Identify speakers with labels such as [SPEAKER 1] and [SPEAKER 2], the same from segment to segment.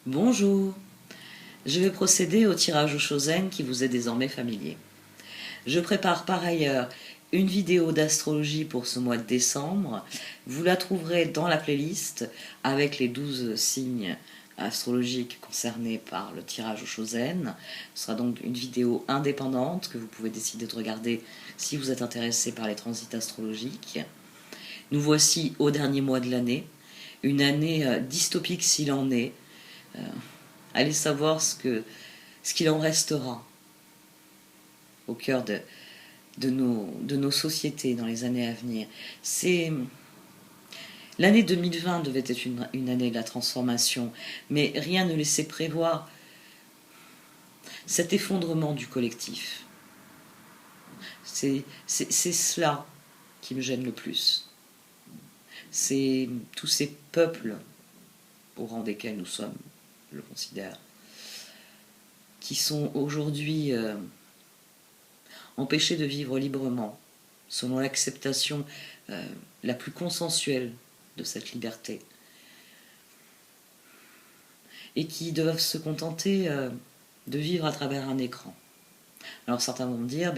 [SPEAKER 1] Bonjour, je vais procéder au tirage au Chosen qui vous est désormais familier. Je prépare par ailleurs une vidéo d'astrologie pour ce mois de décembre. Vous la trouverez dans la playlist avec les 12 signes astrologiques concernés par le tirage au Chosen. Ce sera donc une vidéo indépendante que vous pouvez décider de regarder si vous êtes intéressé par les transits astrologiques. Nous voici au dernier mois de l'année, une année dystopique s'il en est. Allez savoir ce qu'il en restera au cœur de nos sociétés dans les années à venir. L'année 2020 devait être une année de la transformation, mais rien ne laissait prévoir cet effondrement du collectif. C'est cela qui me gêne le plus. C'est tous ces peuples, au rang desquels nous sommes, je le considère, qui sont aujourd'hui empêchés de vivre librement, selon l'acceptation la plus consensuelle de cette liberté, et qui doivent se contenter de vivre à travers un écran. Alors certains vont me dire,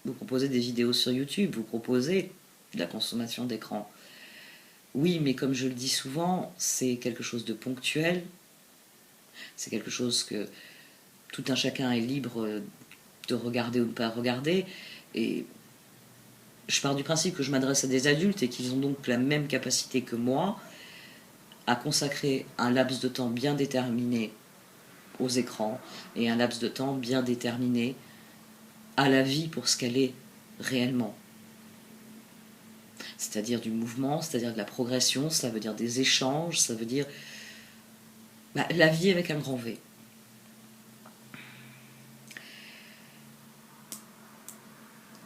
[SPEAKER 1] vous proposez des vidéos sur YouTube, vous proposez de la consommation d'écran. Oui, mais comme je le dis souvent, c'est quelque chose de ponctuel, c'est quelque chose que tout un chacun est libre de regarder ou de ne pas regarder, et je pars du principe que je m'adresse à des adultes et qu'ils ont donc la même capacité que moi à consacrer un laps de temps bien déterminé aux écrans et un laps de temps bien déterminé à la vie pour ce qu'elle est réellement. C'est-à-dire du mouvement, c'est-à-dire de la progression, ça veut dire des échanges, ça veut dire la vie avec un grand V.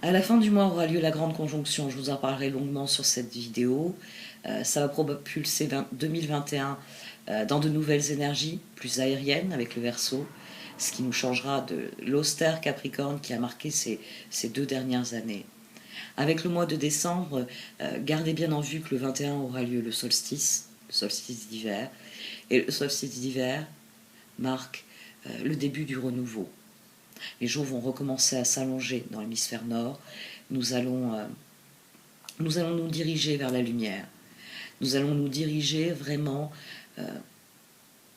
[SPEAKER 1] À la fin du mois aura lieu la grande conjonction, je vous en parlerai longuement sur cette vidéo. Ça va propulser 2021 dans de nouvelles énergies, plus aériennes avec le Verseau, ce qui nous changera de l'austère Capricorne qui a marqué ces 2 dernières années. Avec le mois de décembre, gardez bien en vue que le 21 aura lieu le solstice d'hiver, et le solstice d'hiver marque le début du renouveau. Les jours vont recommencer à s'allonger dans l'hémisphère nord. Nous allons nous diriger vers la lumière. Nous allons nous diriger vraiment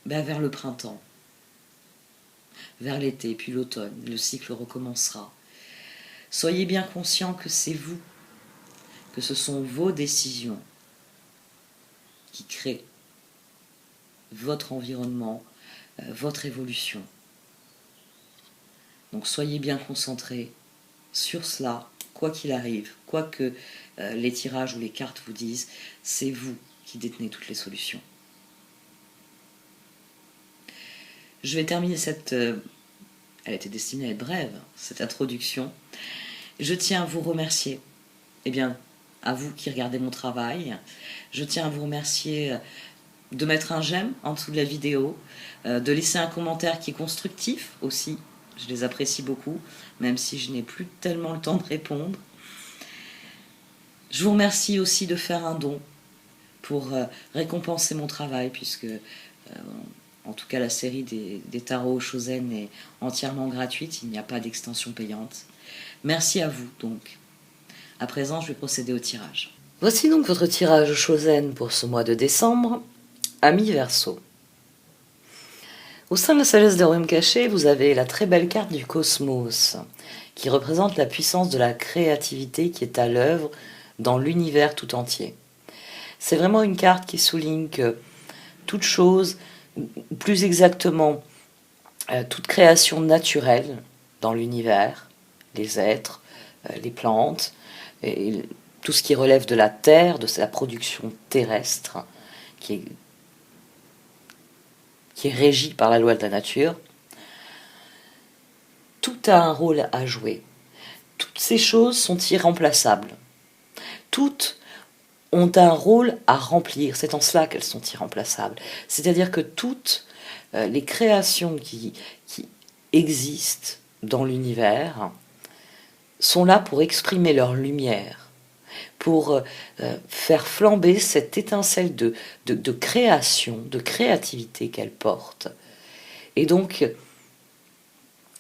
[SPEAKER 1] vers le printemps, vers l'été, puis l'automne. Le cycle recommencera. Soyez bien conscients que c'est vous, que ce sont vos décisions qui créent votre environnement, votre évolution. Donc soyez bien concentrés sur cela, quoi qu'il arrive, quoi que les tirages ou les cartes vous disent, c'est vous qui détenez toutes les solutions. Je vais terminer elle était destinée à être brève, cette introduction. Je tiens à vous remercier, à vous qui regardez mon travail. Je tiens à vous remercier de mettre un j'aime en dessous de la vidéo, de laisser un commentaire qui est constructif aussi. Je les apprécie beaucoup, même si je n'ai plus tellement le temps de répondre. Je vous remercie aussi de faire un don pour récompenser mon travail, puisque en tout cas la série des tarots Chosen est entièrement gratuite, il n'y a pas d'extension payante. Merci à vous donc. À présent, je vais procéder au tirage. Voici donc votre tirage Chosen pour ce mois de décembre, Amis Verseau. Au sein de la sagesse des royaumes cachés, vous avez la très belle carte du cosmos, qui représente la puissance de la créativité qui est à l'œuvre dans l'univers tout entier. C'est vraiment une carte qui souligne que toute chose, plus exactement, toute création naturelle dans l'univers, les êtres, les plantes, et tout ce qui relève de la terre, de sa production terrestre, qui est régie par la loi de la nature, tout a un rôle à jouer. Toutes ces choses sont irremplaçables. Toutes ont un rôle à remplir. C'est en cela qu'elles sont irremplaçables. C'est-à-dire que toutes les créations qui existent dans l'univers sont là pour exprimer leur lumière. pour faire flamber cette étincelle de création, de créativité qu'elle porte. Et donc,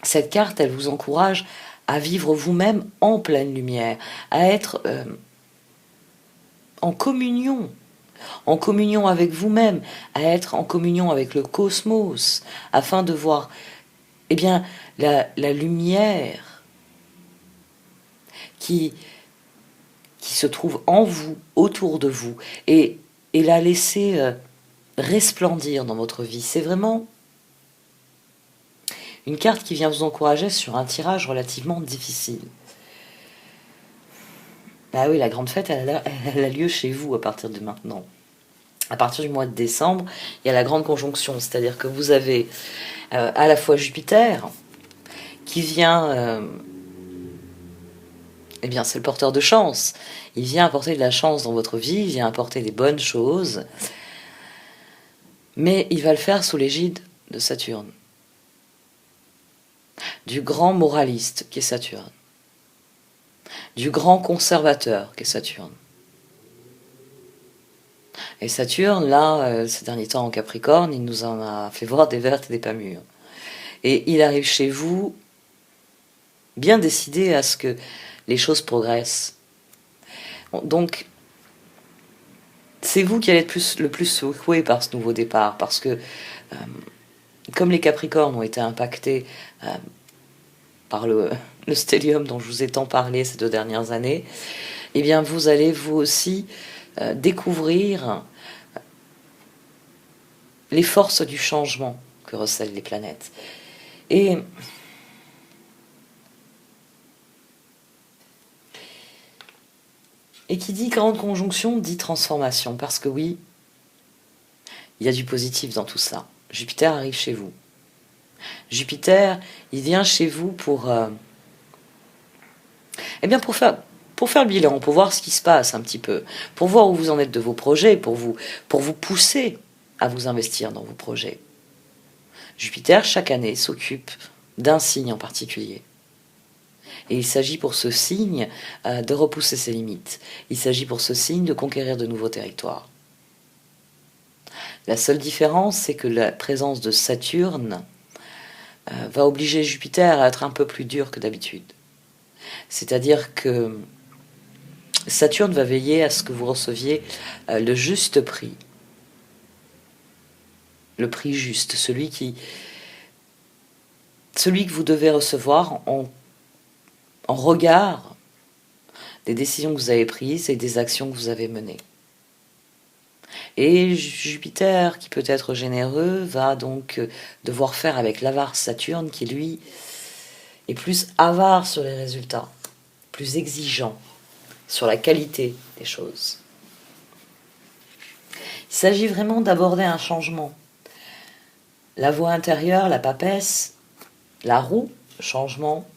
[SPEAKER 1] cette carte, elle vous encourage à vivre vous-même en pleine lumière, à être en communion avec vous-même, à être en communion avec le cosmos, afin de voir eh bien, la lumière qui se trouve en vous, autour de vous, et la laisser resplendir dans votre vie. C'est vraiment une carte qui vient vous encourager sur un tirage relativement difficile. Ah oui, la grande fête, elle a lieu chez vous à partir de maintenant. À partir du mois de décembre, il y a la grande conjonction, c'est-à-dire que vous avez à la fois Jupiter, qui vient... eh bien, c'est le porteur de chance. Il vient apporter de la chance dans votre vie, il vient apporter des bonnes choses, mais il va le faire sous l'égide de Saturne, du grand moraliste qui est Saturne, du grand conservateur qui est Saturne. Et Saturne, là, ces derniers temps en Capricorne, il nous en a fait voir des vertes et des pas mûres. Et il arrive chez vous bien décidé à ce que les choses progressent. Bon, donc, c'est vous qui allez être le plus secoué par ce nouveau départ, parce que comme les Capricornes ont été impactés par le stellium dont je vous ai tant parlé ces 2 dernières années, eh bien vous allez vous aussi découvrir les forces du changement que recèlent les planètes. Et qui dit grande conjonction dit transformation, parce que oui, il y a du positif dans tout ça. Jupiter arrive chez vous. Jupiter, il vient chez vous pour faire le bilan, pour voir ce qui se passe un petit peu, pour voir où vous en êtes de vos projets, pour vous pousser à vous investir dans vos projets. Jupiter, chaque année, s'occupe d'un signe en particulier. Et il s'agit pour ce signe de repousser ses limites. Il s'agit pour ce signe de conquérir de nouveaux territoires. La seule différence, c'est que la présence de Saturne va obliger Jupiter à être un peu plus dur que d'habitude. C'est-à-dire que Saturne va veiller à ce que vous receviez le juste prix. Le prix juste, celui que vous devez recevoir en regard des décisions que vous avez prises et des actions que vous avez menées. Et Jupiter, qui peut être généreux, va donc devoir faire avec l'avare Saturne, qui lui est plus avare sur les résultats, plus exigeant sur la qualité des choses. Il s'agit vraiment d'aborder un changement. La voie intérieure, la papesse, la roue, le changement,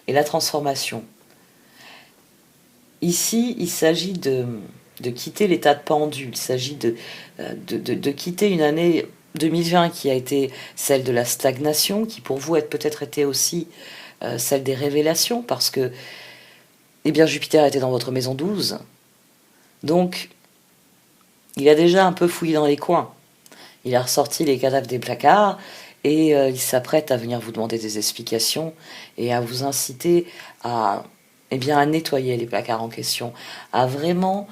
[SPEAKER 1] et la transformation. Ici, il s'agit de quitter l'état de pendule, il s'agit de quitter une année 2020 qui a été celle de la stagnation, qui pour vous a peut-être été aussi celle des révélations, parce que eh bien, Jupiter était dans votre maison 12, donc il a déjà un peu fouillé dans les coins, il a ressorti les cadavres des placards, et il s'apprête à venir vous demander des explications et à vous inciter à nettoyer les placards en question, à vraiment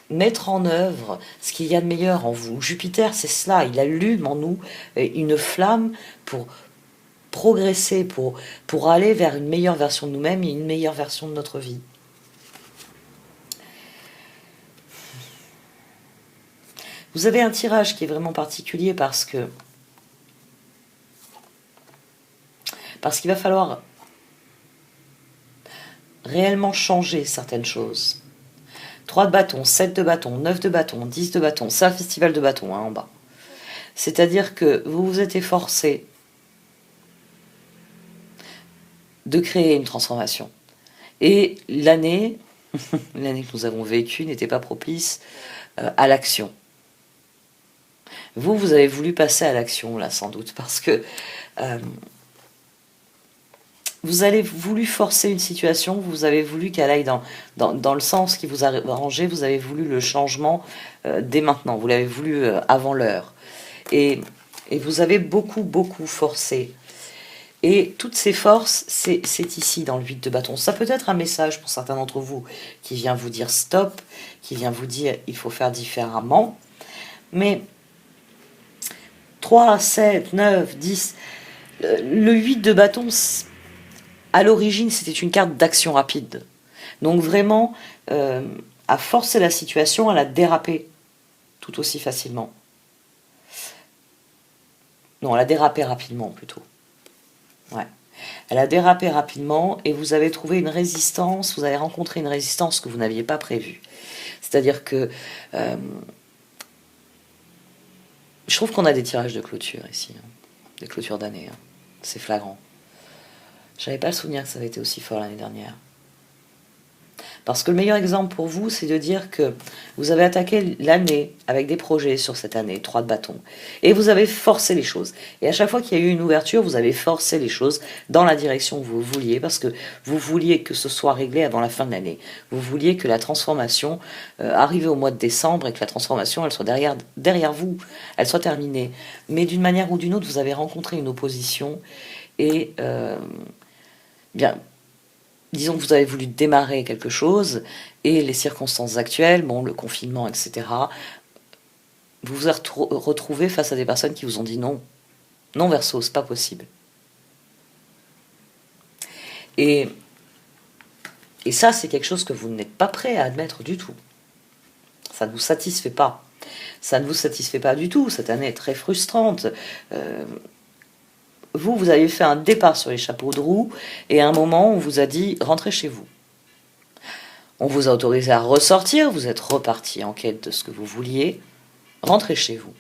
[SPEAKER 1] mettre en œuvre ce qu'il y a de meilleur en vous. Jupiter, c'est cela, il allume en nous une flamme pour progresser, pour aller vers une meilleure version de nous-mêmes et une meilleure version de notre vie. Vous avez un tirage qui est vraiment particulier parce qu'il va falloir réellement changer certaines choses. 3 de bâton, 7 de bâton, 9 de bâton, 10 de bâton, c'est un festival de bâton en bas. C'est-à-dire que vous vous êtes efforcé de créer une transformation. Et l'année que nous avons vécue n'était pas propice à l'action. Vous avez voulu passer à l'action, là, sans doute, parce que vous avez voulu forcer une situation, vous avez voulu qu'elle aille dans le sens qui vous a arrangé, vous avez voulu le changement dès maintenant, vous l'avez voulu avant l'heure. Et vous avez beaucoup forcé. Et toutes ces forces, c'est ici, dans le 8 de bâton. Ça peut être un message pour certains d'entre vous qui vient vous dire stop, qui vient vous dire il faut faire différemment. Mais 3, 7, 9, 10, le 8 de bâton, à l'origine, c'était une carte d'action rapide. Donc vraiment, à forcer la situation, à la déraper tout aussi facilement. Non, elle a dérapé rapidement plutôt. Ouais. Elle a dérapé rapidement et vous avez trouvé une résistance, vous avez rencontré une résistance que vous n'aviez pas prévue. C'est-à-dire que je trouve qu'on a des tirages de clôture ici, hein. Des clôtures d'année, hein. C'est flagrant. J'avais pas le souvenir que ça avait été aussi fort l'année dernière. Parce que le meilleur exemple pour vous, c'est de dire que vous avez attaqué l'année avec des projets sur cette année, 3 de bâton, et vous avez forcé les choses. Et à chaque fois qu'il y a eu une ouverture, vous avez forcé les choses dans la direction que vous vouliez, parce que vous vouliez que ce soit réglé avant la fin de l'année. Vous vouliez que la transformation arrive au mois de décembre et que la transformation, elle soit derrière vous, elle soit terminée. Mais d'une manière ou d'une autre, vous avez rencontré une opposition et bien... Disons que vous avez voulu démarrer quelque chose et les circonstances actuelles, bon, le confinement, etc., vous vous êtes retrouvé face à des personnes qui vous ont dit non. Non, Verseau, c'est pas possible. Et ça, c'est quelque chose que vous n'êtes pas prêt à admettre du tout. Ça ne vous satisfait pas. Ça ne vous satisfait pas du tout. Cette année est très frustrante. Vous avez fait un départ sur les chapeaux de roue et à un moment, on vous a dit « rentrez chez vous ». On vous a autorisé à ressortir, vous êtes reparti en quête de ce que vous vouliez, rentrez chez vous.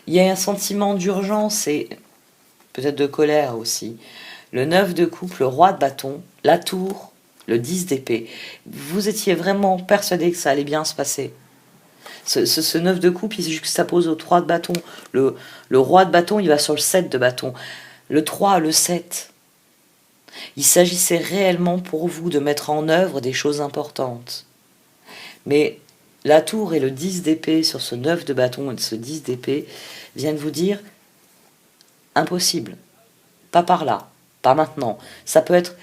[SPEAKER 1] Il y a un sentiment d'urgence et peut-être de colère aussi. Le 9 de coupe, le roi de bâton, la tour, le 10 d'épée. Vous étiez vraiment persuadé que ça allait bien se passer. Ce 9 de coupe, il se juxtapose au 3 de bâton. Le roi de bâton, il va sur le 7 de bâton. Le 3, le 7. Il s'agissait réellement pour vous de mettre en œuvre des choses importantes. Mais la tour et le 10 d'épée sur ce 9 de bâton et ce 10 d'épée viennent vous dire impossible. Pas par là, pas maintenant. Ça peut être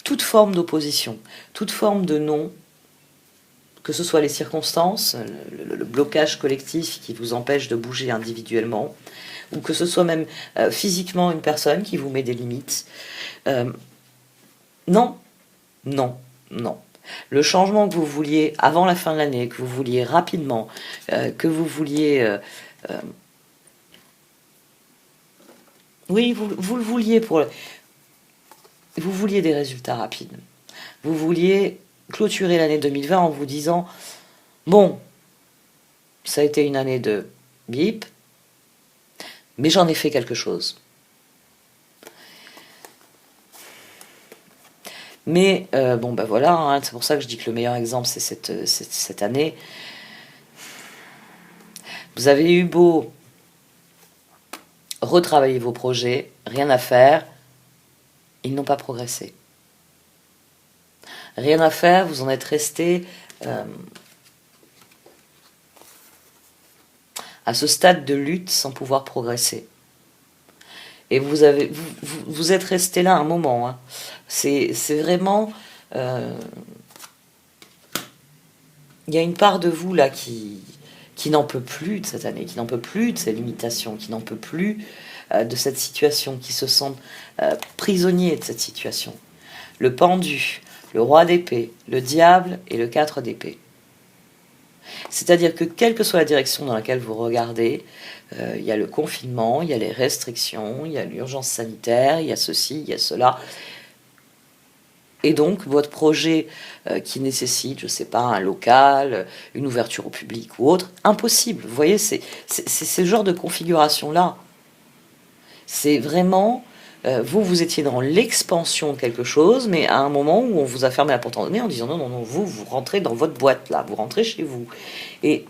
[SPEAKER 1] toute forme d'opposition, toute forme de non, que ce soit les circonstances, le blocage collectif qui vous empêche de bouger individuellement, ou que ce soit même physiquement une personne qui vous met des limites. Non. Le changement que vous vouliez avant la fin de l'année, que vous vouliez rapidement, que vous vouliez... oui, vous le vouliez pour... Vous vouliez des résultats rapides. Vous vouliez clôturer l'année 2020 en vous disant bon, ça a été une année de bip, mais j'en ai fait quelque chose. Mais bon, ben voilà, hein, c'est pour ça que je dis que le meilleur exemple, c'est cette année. Vous avez eu beau retravailler vos projets, rien à faire, ils n'ont pas progressé. Rien à faire, vous en êtes resté à ce stade de lutte sans pouvoir progresser. Et vous êtes resté là un moment. Hein. C'est vraiment... il y a une part de vous là qui n'en peut plus de cette année, qui n'en peut plus de ces limitations, qui n'en peut plus de cette situation, qui se sent prisonnier de cette situation. Le pendu, le roi d'épée, le diable et le 4 d'épée. C'est-à-dire que quelle que soit la direction dans laquelle vous regardez, il y a le confinement, il y a les restrictions, il y a l'urgence sanitaire, il y a ceci, il y a cela. Et donc, votre projet qui nécessite, je ne sais pas, un local, une ouverture au public ou autre, impossible. Vous voyez, c'est ce genre de configuration-là. C'est vraiment... vous étiez dans l'expansion de quelque chose, mais à un moment où on vous a fermé la porte en nez en disant non, vous rentrez dans votre boîte là, vous rentrez chez vous. Et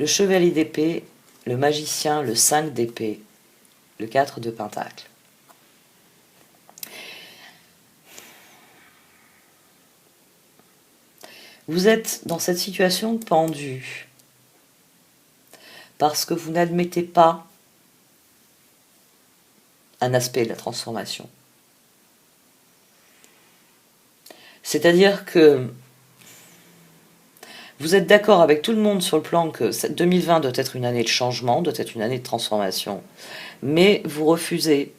[SPEAKER 1] le chevalier d'épée, le magicien, le 5 d'épée, le 4 de pentacle. Vous êtes dans cette situation pendue parce que vous n'admettez pas un aspect de la transformation. C'est-à-dire que vous êtes d'accord avec tout le monde sur le plan que 2020 doit être une année de changement, doit être une année de transformation, mais vous refusez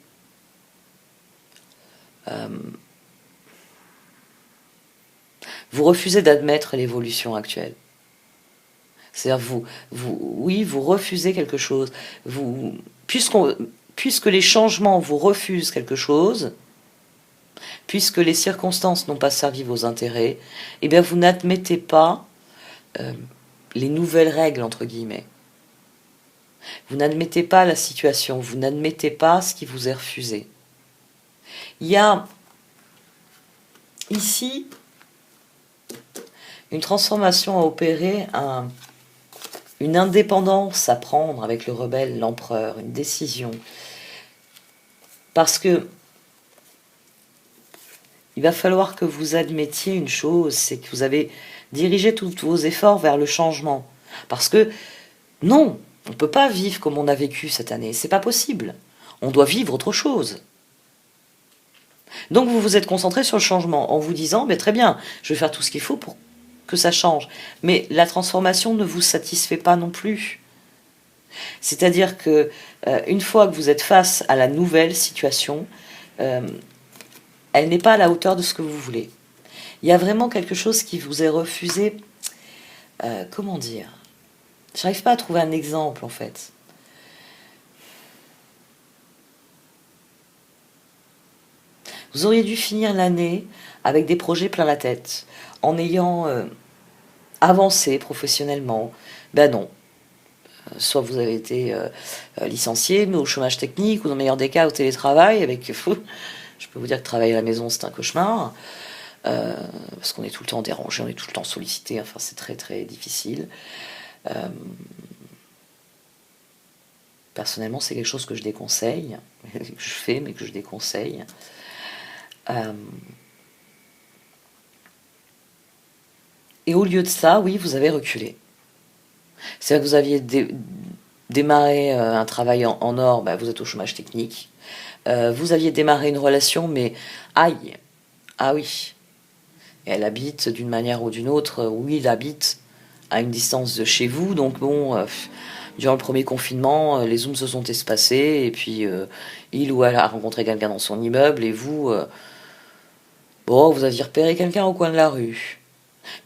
[SPEAKER 1] d'admettre l'évolution actuelle. C'est-à-dire vous refusez quelque chose. Puisque les changements vous refusent quelque chose, puisque les circonstances n'ont pas servi vos intérêts, eh bien vous n'admettez pas les nouvelles règles, entre guillemets. Vous n'admettez pas la situation, vous n'admettez pas ce qui vous est refusé. Il y a ici une transformation à opérer, une indépendance à prendre avec le rebelle, l'empereur, une décision. Parce que il va falloir que vous admettiez une chose, c'est que vous avez dirigé tous vos efforts vers le changement. Parce que non, on ne peut pas vivre comme on a vécu cette année, c'est pas possible. On doit vivre autre chose. Donc vous vous êtes concentré sur le changement en vous disant, mais très bien, je vais faire tout ce qu'il faut pour que ça change. Mais la transformation ne vous satisfait pas non plus. C'est-à-dire que une fois que vous êtes face à la nouvelle situation, elle n'est pas à la hauteur de ce que vous voulez. Il y a vraiment quelque chose qui vous est refusé. Comment dire ? J'arrive pas à trouver un exemple en fait. Vous auriez dû finir l'année avec des projets plein la tête, en ayant avancé professionnellement. Ben non. Soit vous avez été licencié, mais au chômage technique, ou dans le meilleur des cas au télétravail, avec je peux vous dire que travailler à la maison c'est un cauchemar, parce qu'on est tout le temps dérangé, on est tout le temps sollicité, enfin c'est très très difficile. Personnellement c'est quelque chose que je déconseille, que je fais mais que je déconseille. Et au lieu de ça, oui, vous avez reculé. C'est-à-dire que vous aviez démarré un travail en or, bah, vous êtes au chômage technique. Vous aviez démarré une relation, mais aïe, ah oui. Et elle habite d'une manière ou d'une autre, oui, il habite à une distance de chez vous, donc bon, durant le premier confinement, les zooms se sont espacés, et puis il ou elle a rencontré quelqu'un dans son immeuble, et vous, bon, vous aviez repéré quelqu'un au coin de la rue.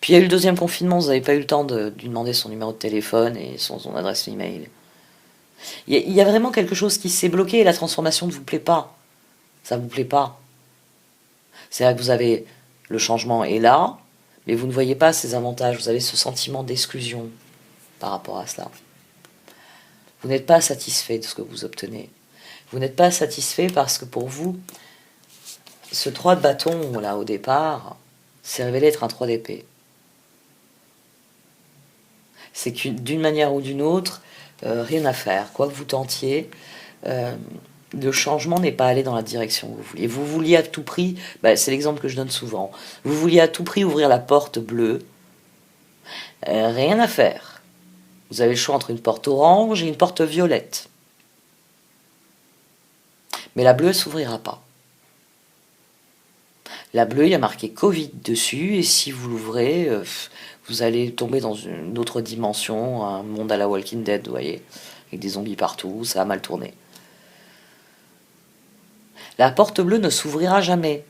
[SPEAKER 1] Puis il y a eu le deuxième confinement, vous n'avez pas eu le temps de lui demander son numéro de téléphone et son adresse email. Il y a vraiment quelque chose qui s'est bloqué et la transformation ne vous plaît pas. Ça ne vous plaît pas. C'est-à-dire que vous avez... Le changement est là, mais vous ne voyez pas ses avantages. Vous avez ce sentiment d'exclusion par rapport à cela. Vous n'êtes pas satisfait de ce que vous obtenez. Vous n'êtes pas satisfait parce que pour vous, ce 3 de bâton, là, au départ, s'est révélé être un 3 d'épée. C'est que d'une manière ou d'une autre, rien à faire. Quoi que vous tentiez, le changement n'est pas allé dans la direction que vous vouliez. Vous vouliez à tout prix, c'est l'exemple que je donne souvent, vous vouliez à tout prix ouvrir la porte bleue, rien à faire. Vous avez le choix entre une porte orange et une porte violette. Mais la bleue ne s'ouvrira pas. La bleue, il y a marqué Covid dessus, et si vous l'ouvrez, vous allez tomber dans une autre dimension, un monde à la Walking Dead, vous voyez, avec des zombies partout, ça a mal tourné. La porte bleue ne s'ouvrira jamais.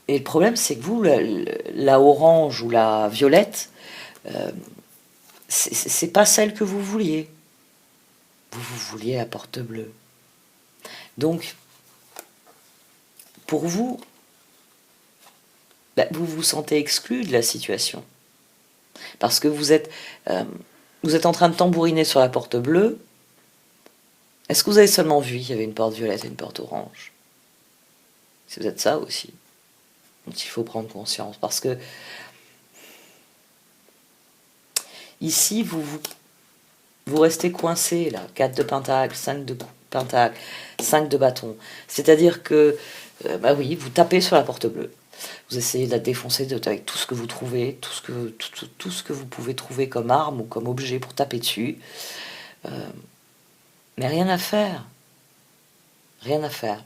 [SPEAKER 1] Et le problème, c'est que vous, la orange ou la violette, c'est pas celle que vous vouliez. Vous vouliez la porte bleue. Donc, pour vous, vous vous sentez exclu de la situation. Parce que vous êtes en train de tambouriner sur la porte bleue. Est-ce que vous avez seulement vu qu'il y avait une porte violette et une porte orange? C'est peut-être ça aussi dont il faut prendre conscience. Parce que Ici, vous restez coincé, là. 4 de pentacle, 5 de pentacle, 5 de bâton. C'est-à-dire que, bah oui, vous tapez sur la porte bleue. Vous essayez de la défoncer avec tout ce que vous trouvez, tout ce que vous pouvez trouver comme arme ou comme objet pour taper dessus. Mais rien à faire. Rien à faire.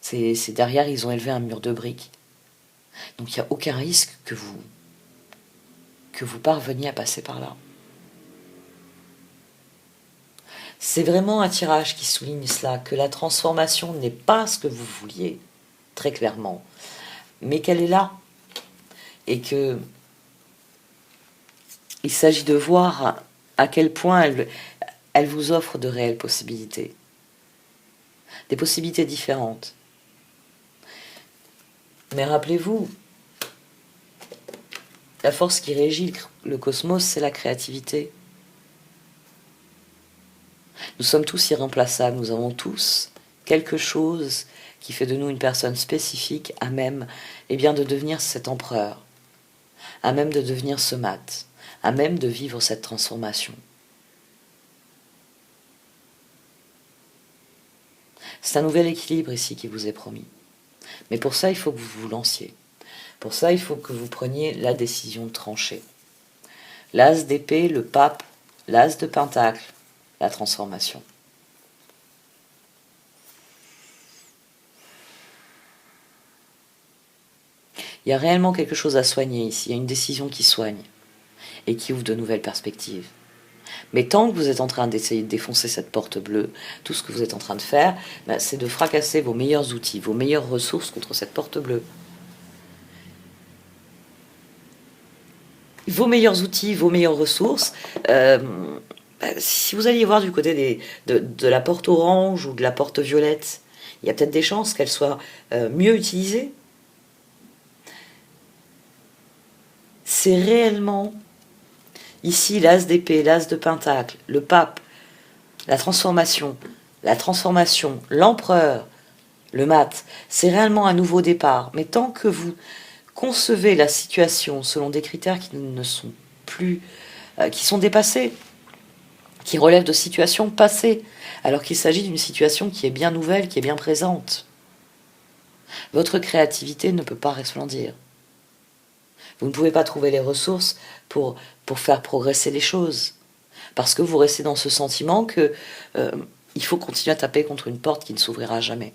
[SPEAKER 1] C'est derrière, ils ont élevé un mur de briques. Donc il n'y a aucun risque que vous parveniez à passer par là. C'est vraiment un tirage qui souligne cela, que la transformation n'est pas ce que vous vouliez, très clairement, mais qu'elle est là. Et que il s'agit de voir à quel point elle vous offre de réelles possibilités. Des possibilités différentes. Mais rappelez-vous, la force qui régit le cosmos, c'est la créativité. Nous sommes tous irremplaçables, nous avons tous quelque chose qui fait de nous une personne spécifique à même de devenir cet empereur, à même de devenir ce mat, à même de vivre cette transformation. C'est un nouvel équilibre ici qui vous est promis. Mais pour ça, il faut que vous vous lanciez. Pour ça, il faut que vous preniez la décision de trancher. L'as d'épée, le pape, l'as de pentacle, la transformation. Il y a réellement quelque chose à soigner ici. Il y a une décision qui soigne et qui ouvre de nouvelles perspectives. Mais tant que vous êtes en train d'essayer de défoncer cette porte bleue, tout ce que vous êtes en train de faire, c'est de fracasser vos meilleurs outils, vos meilleures ressources contre cette porte bleue. Vos meilleurs outils, vos meilleures ressources, si vous alliez voir du côté de la porte orange ou de la porte violette, il y a peut-être des chances qu'elles soient mieux utilisées. C'est réellement ici l'as d'épée, l'as de pentacle, le pape, la transformation, l'empereur, le mat. C'est réellement un nouveau départ. Mais tant que vous concevez la situation selon des critères qui ne sont plus, qui sont dépassés, qui relèvent de situations passées, alors qu'il s'agit d'une situation qui est bien nouvelle, qui est bien présente, votre créativité ne peut pas resplendir. Vous ne pouvez pas trouver les ressources pour faire progresser les choses. Parce que vous restez dans ce sentiment que il faut continuer à taper contre une porte qui ne s'ouvrira jamais.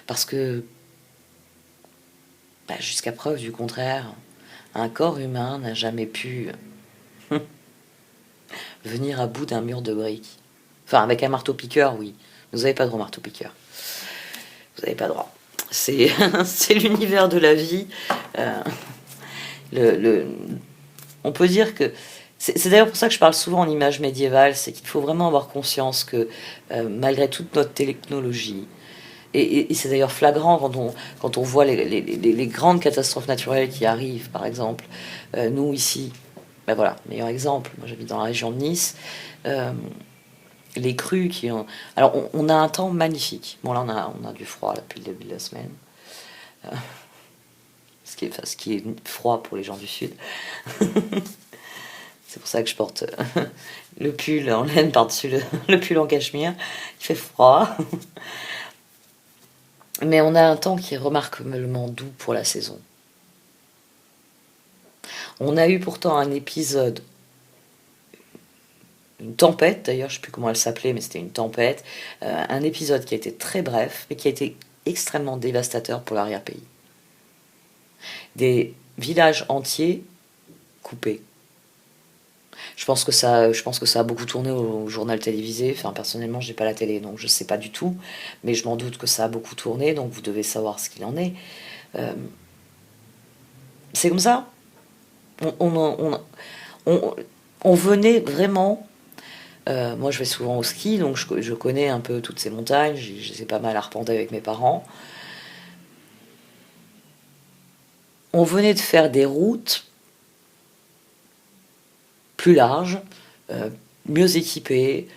[SPEAKER 1] Parce que, jusqu'à preuve du contraire, un corps humain n'a jamais pu venir à bout d'un mur de briques. Enfin, avec un marteau-piqueur, oui. Vous n'avez pas droit au marteau-piqueur. Vous n'avez pas droit. C'est l'univers de la vie. On peut dire que... C'est d'ailleurs pour ça que je parle souvent en image médiévale, c'est qu'il faut vraiment avoir conscience que malgré toute notre technologie, et c'est d'ailleurs flagrant quand on voit les grandes catastrophes naturelles qui arrivent, par exemple, nous ici, voilà, meilleur exemple, moi j'habite dans la région de Nice, les crues qui ont... Alors on a un temps magnifique, bon là on a du froid là, depuis le début de la semaine, ce qui est froid pour les gens du sud. C'est pour ça que je porte le pull en laine par-dessus le pull en cachemire. Il fait froid. Mais on a un temps qui est remarquablement doux pour la saison. On a eu pourtant un épisode, une tempête d'ailleurs, je ne sais plus comment elle s'appelait, mais c'était une tempête. Un épisode qui a été très bref, mais qui a été extrêmement dévastateur pour l'arrière-pays. Des villages entiers coupés. Je pense que ça a beaucoup tourné au journal télévisé. Enfin, personnellement, j'ai pas la télé, donc je sais pas du tout. Mais je m'en doute que ça a beaucoup tourné, donc vous devez savoir ce qu'il en est. C'est comme ça. On venait vraiment... moi, je vais souvent au ski, donc je connais un peu toutes ces montagnes. Je les ai pas mal arpentées avec mes parents. On venait de faire des routes plus larges, mieux équipées,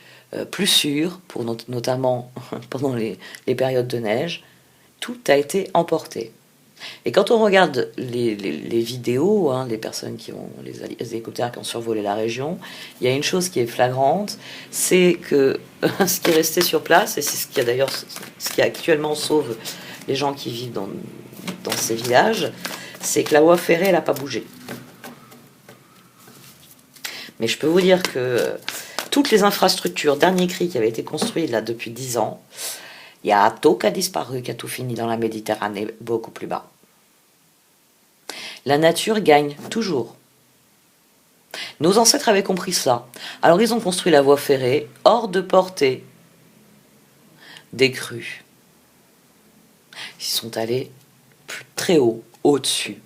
[SPEAKER 1] plus sûres, notamment pendant les périodes de neige. Tout a été emporté. Et quand on regarde les vidéos, hein, les personnes qui ont, les hélicoptères qui ont survolé la région, il y a une chose qui est flagrante, c'est que ce qui est resté sur place, et c'est ce qui a d'ailleurs, ce qui actuellement sauve les gens qui vivent dans ces villages, c'est que la voie ferrée, elle n'a pas bougé. Mais je peux vous dire que toutes les infrastructures, dernier cri qui avait été construit là depuis 10 ans, il y a tout qui a disparu, qui a tout fini dans la Méditerranée, beaucoup plus bas. La nature gagne toujours. Nos ancêtres avaient compris cela. Alors ils ont construit la voie ferrée hors de portée des crues. Ils sont allés très haut, au-dessus,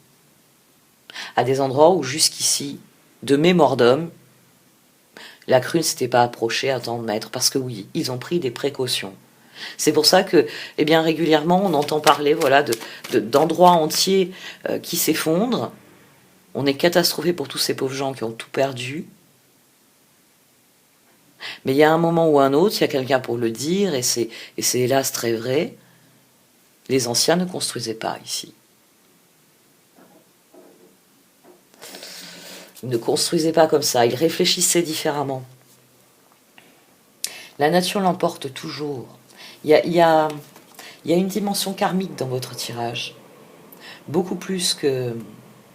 [SPEAKER 1] à des endroits où jusqu'ici, de mémoire d'homme, la crue ne s'était pas approchée à tant de mètres, parce que oui, ils ont pris des précautions. C'est pour ça que, eh bien, régulièrement, on entend parler, voilà, d'endroits entiers qui s'effondrent. On est catastrophé pour tous ces pauvres gens qui ont tout perdu. Mais il y a un moment ou un autre, il y a quelqu'un pour le dire, et c'est hélas très vrai. Les anciens ne construisaient pas ici. Ils ne construisaient pas comme ça, ils réfléchissaient différemment. La nature l'emporte toujours. Il y a une dimension karmique dans votre tirage, beaucoup plus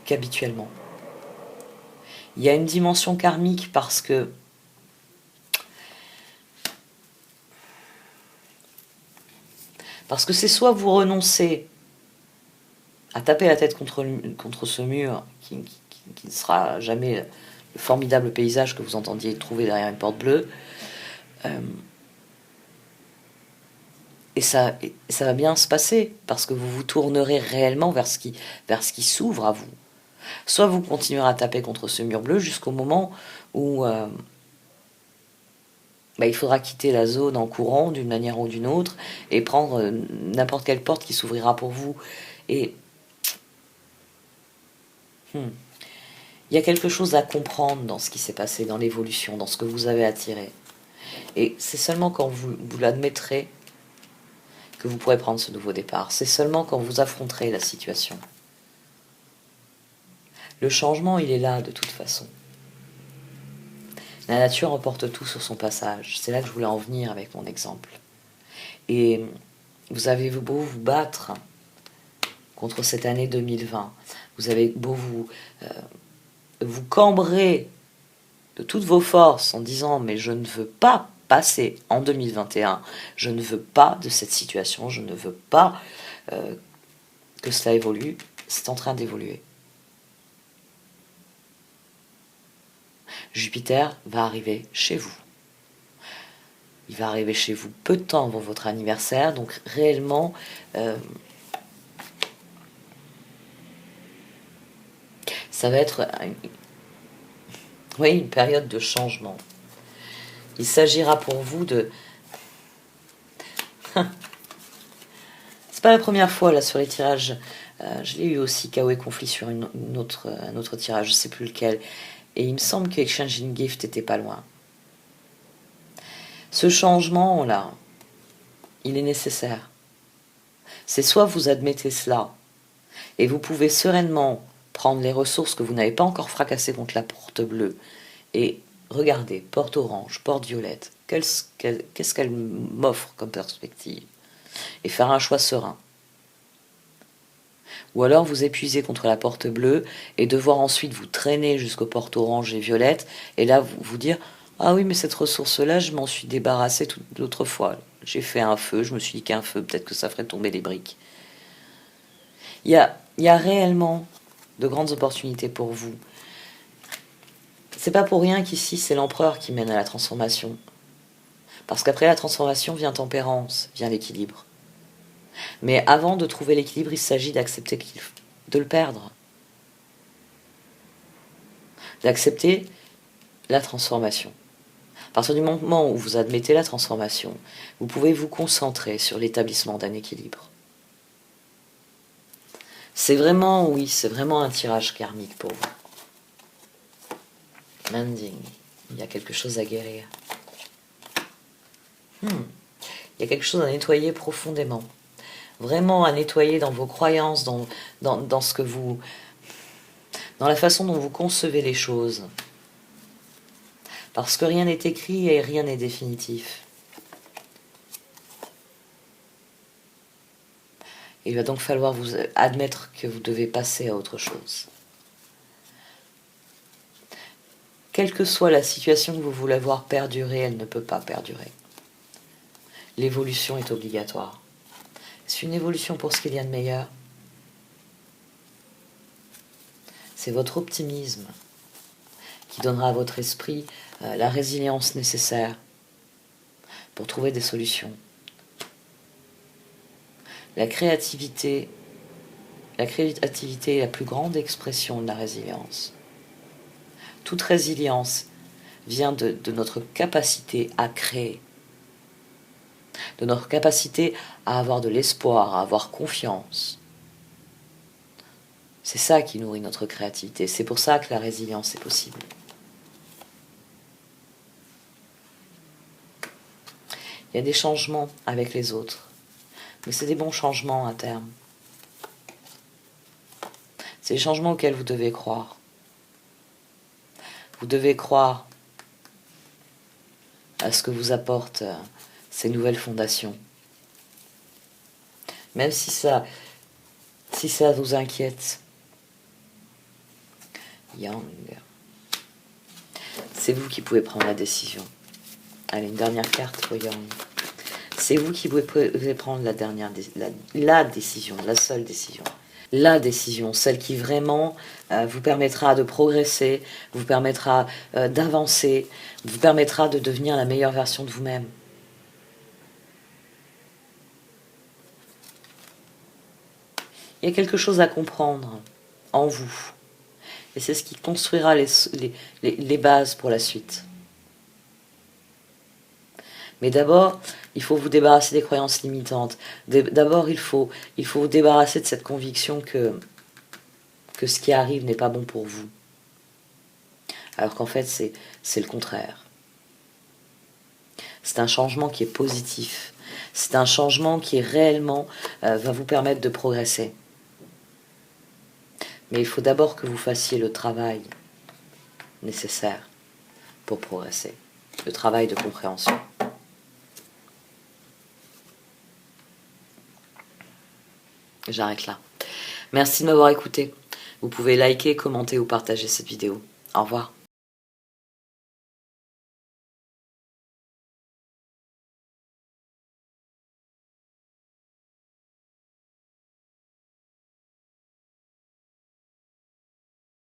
[SPEAKER 1] qu'habituellement. Il y a une dimension karmique parce que c'est soit vous renoncez à taper la tête contre ce mur qui ne sera jamais le formidable paysage que vous entendiez trouver derrière une porte bleue, et ça va bien se passer, parce que vous vous tournerez réellement vers ce qui s'ouvre à vous. Soit vous continuerez à taper contre ce mur bleu jusqu'au moment où il faudra quitter la zone en courant d'une manière ou d'une autre et prendre n'importe quelle porte qui s'ouvrira pour vous. Et il y a quelque chose à comprendre dans ce qui s'est passé, dans l'évolution, dans ce que vous avez attiré. Et c'est seulement quand vous l'admettrez que vous pourrez prendre ce nouveau départ. C'est seulement quand vous affronterez la situation. Le changement, il est là de toute façon. La nature emporte tout sur son passage. C'est là que je voulais en venir avec mon exemple. Et vous avez beau vous battre contre cette année 2020, vous avez beau vous cambrer de toutes vos forces en disant « mais je ne veux pas passer en 2021, je ne veux pas de cette situation, je ne veux pas que cela évolue », c'est en train d'évoluer. Jupiter va arriver chez vous. Il va arriver chez vous peu de temps avant votre anniversaire, donc réellement, ça va être une période de changement. Il s'agira pour vous de... C'est pas la première fois là sur les tirages. Je l'ai eu aussi, Chaos et Conflit, sur un autre tirage, je sais plus lequel. Et il me semble que Exchanging Gift était pas loin. Ce changement-là, il est nécessaire. C'est soit vous admettez cela, et vous pouvez sereinement prendre les ressources que vous n'avez pas encore fracassées contre la porte bleue, et regarder, porte orange, porte violette, qu'est-ce qu'elle m'offre comme perspective, et faire un choix serein. Ou alors vous épuisez contre la porte bleue et devoir ensuite vous traîner jusqu'aux portes orange et violette, et là vous dire « Ah oui, mais cette ressource-là, je m'en suis débarrassée l'autre fois. J'ai fait un feu, je me suis dit qu'un feu, peut-être que ça ferait tomber des briques. » Il y a réellement de grandes opportunités pour vous. C'est pas pour rien qu'ici, c'est l'empereur qui mène à la transformation. Parce qu'après la transformation vient tempérance, vient l'équilibre. Mais avant de trouver l'équilibre, il s'agit d'accepter de le perdre. D'accepter la transformation. À partir du moment où vous admettez la transformation, vous pouvez vous concentrer sur l'établissement d'un équilibre. C'est vraiment un tirage karmique pour vous. Mending, il y a quelque chose à guérir. Il y a quelque chose à nettoyer profondément. vraiment à nettoyer dans vos croyances, dans ce que vous, dans la façon dont vous concevez les choses. Parce que rien n'est écrit et rien n'est définitif. Il va donc falloir vous admettre que vous devez passer à autre chose. Quelle que soit la situation que vous voulez voir perdurer, elle ne peut pas perdurer. L'évolution est obligatoire. C'est une évolution pour ce qu'il y a de meilleur. C'est votre optimisme qui donnera à votre esprit la résilience nécessaire pour trouver des solutions. La créativité est la plus grande expression de la résilience. Toute résilience vient de notre capacité à créer, de notre capacité à avoir de l'espoir, à avoir confiance. C'est ça qui nourrit notre créativité. C'est pour ça que la résilience est possible. Il y a des changements avec les autres, mais c'est des bons changements à terme. C'est les changements auxquels vous devez croire. Vous devez croire à ce que vous apportent ces nouvelles fondations. Même si ça vous inquiète. Yang. C'est vous qui pouvez prendre la décision. Allez, une dernière carte pour Yang. C'est vous qui pouvez prendre la décision, la seule décision. La décision, celle qui vraiment vous permettra de progresser, vous permettra d'avancer, vous permettra de devenir la meilleure version de vous-même. Il y a quelque chose à comprendre en vous. Et c'est ce qui construira les bases pour la suite. Mais d'abord, il faut vous débarrasser des croyances limitantes. D'abord, il faut vous débarrasser de cette conviction que ce qui arrive n'est pas bon pour vous. Alors qu'en fait, c'est le contraire. C'est un changement qui est positif. C'est un changement qui réellement va vous permettre de progresser. Mais il faut d'abord que vous fassiez le travail nécessaire pour progresser. Le travail de compréhension. J'arrête là. Merci de m'avoir écouté. Vous pouvez liker, commenter ou partager cette vidéo. Au revoir.